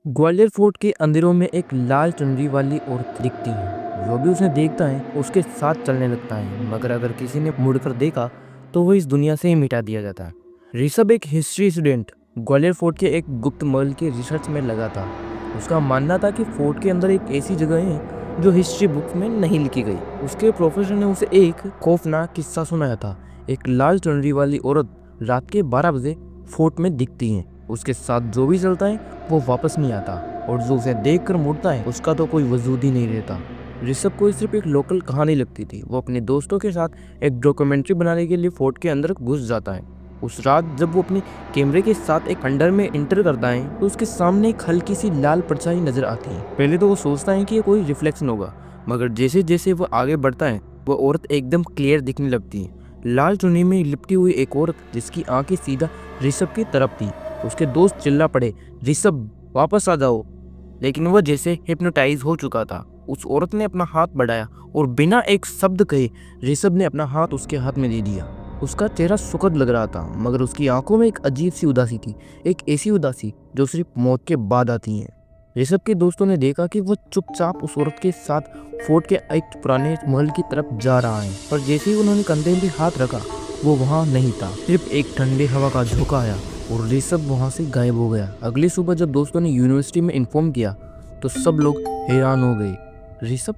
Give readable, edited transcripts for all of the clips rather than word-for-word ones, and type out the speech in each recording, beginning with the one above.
Gwalior fort के अंधेरों में एक लाल चुनरी वाली औरत दिखती है। जो भी उसे देखता है उसके साथ चलने लगता है, मगर अगर किसी ने मुड़कर देखा तो वो इस दुनिया से ही मिटा दिया जाता है। ऋषभ एक हिस्ट्री स्टूडेंट ग्वालियर फोर्ट के एक गुप्त महल की रिसर्च में लगा था। उसका मानना था कि फोर्ट के अंदर एक ऐसी जगह है जो हिस्ट्री बुक में नहीं लिखी गई। उसके प्रोफेसर ने उसे एक खौफनाक किस्सा सुनाया था। एक लाल चुनरी वाली औरत रात के 12 बजे फोर्ट में दिखती है। उसके साथ जो भी चलता है वो वापस नहीं आता, और जो उसे देखकर मुड़ता है उसका तो कोई वजूद ही नहीं रहता। ऋषभ को सिर्फ एक लोकल कहानी लगती थी। वो अपने दोस्तों के साथ एक डॉक्यूमेंट्री बनाने के लिए फोर्ट के अंदर घुस जाता है। उस रात जब वो अपने कैमरे के साथ एक खंडर में इंटर करता है तो उसके सामने एक हल्की सी लाल परछाई नजर आती है। पहले तो वो सोचता है कि ये कोई रिफ्लेक्शन होगा, मगर जैसे जैसे वो आगे बढ़ता है वो औरत एकदम क्लियर दिखने लगती है। लाल चुन्नी में लिपटी हुई एक औरत जिसकी आंखें सीधा ऋषभ की तरफ थी। उसके दोस्त चिल्ला पड़े, ऋषभ वापस आ जाओ, लेकिन वह जैसे हिप्नोटाइज हो चुका था। उस औरत ने अपना हाथ बढ़ाया और बिना एक शब्द कहे ऋषभ ने अपना हाथ उसके हाथ में दे दिया। उसका चेहरा सुखद लग रहा था, मगर उसकी आंखों में एक अजीब सी उदासी थी, एक ऐसी उदासी जो सिर्फ मौत के बाद आती है। ऋषभ के दोस्तों ने देखा कि वह चुपचाप उस औरत के साथ फोर्ट के एक पुराने महल की तरफ जा रहा है, पर जैसे ही उन्होंने कंधे में हाथ रखा वो वहाँ नहीं था। सिर्फ एक ठंडे हवा का झोंका आया और ऋषभ वहाँ से गायब हो गया। अगली सुबह जब दोस्तों ने यूनिवर्सिटी में इन्फॉर्म किया तो सब लोग हैरान हो गए। ऋषभ?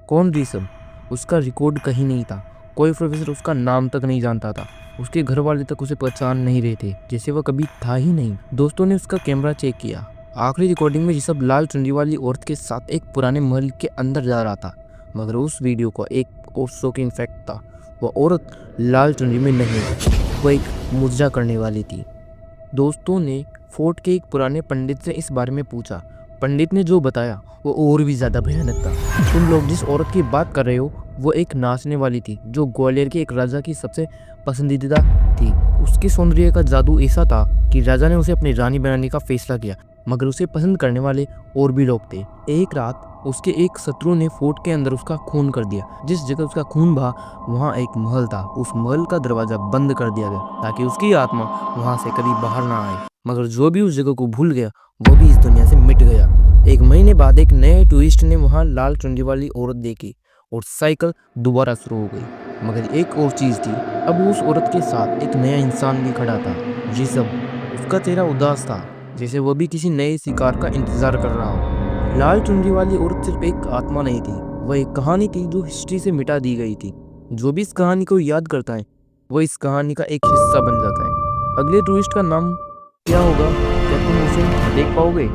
कौन ऋषभ? उसका रिकॉर्ड कहीं नहीं था। कोई प्रोफेसर उसका नाम तक नहीं जानता था। उसके घर वाले तक उसे पहचान नहीं रहे थे, जैसे वह कभी था ही नहीं। दोस्तों ने उसका कैमरा चेक किया। आखिरी रिकॉर्डिंग में ऋषभ लाल चुनरी वाली औरत के साथ एक पुराने महल के अंदर जा रहा था, मगर उस वीडियो का एक और शॉकिंग फैक्ट था। वह औरत लाल चुनरी में नहीं, वह एक मुर्जा करने वाली थी। दोस्तों ने फोर्ट के एक पुराने पंडित से इस बारे में पूछा। पंडित ने जो बताया वो और भी ज्यादा भयानक था। तुम लोग जिस औरत की बात कर रहे हो वो एक नाचने वाली थी जो ग्वालियर के एक राजा की सबसे पसंदीदा थी। उसके सौंदर्य का जादू ऐसा था कि राजा ने उसे अपनी रानी बनाने का फैसला किया, मगर उसे पसंद करने वाले और भी लोग थे। एक रात उसके एक शत्रु ने फोर्ट के अंदर उसका खून कर दिया। जिस जगह उसका खून बहा वहाँ एक महल था। उस महल का दरवाजा बंद कर दिया गया ताकि उसकी आत्मा वहाँ से कभी बाहर ना आए। मगर जो भी उस जगह को भूल गया वो भी इस दुनिया से मिट गया। एक महीने बाद एक नए टूरिस्ट ने वहाँ लाल चुनरी वाली औरत देखी और साइकिल दोबारा शुरू हो गई। मगर एक और चीज थी, अब उस औरत के साथ एक नया इंसान भी खड़ा था, ऋषभ। उसका चेहरा उदास था, जैसे वो भी किसी नए शिकार का इंतजार कर रहा हो। लाल चुनरी वाली औरत सिर्फ एक आत्मा नहीं थी, वह एक कहानी थी जो हिस्ट्री से मिटा दी गई थी। जो भी इस कहानी को याद करता है वो इस कहानी का एक हिस्सा बन जाता है। अगले टूरिस्ट का नाम क्या होगा? क्या तुम उसे देख पाओगे?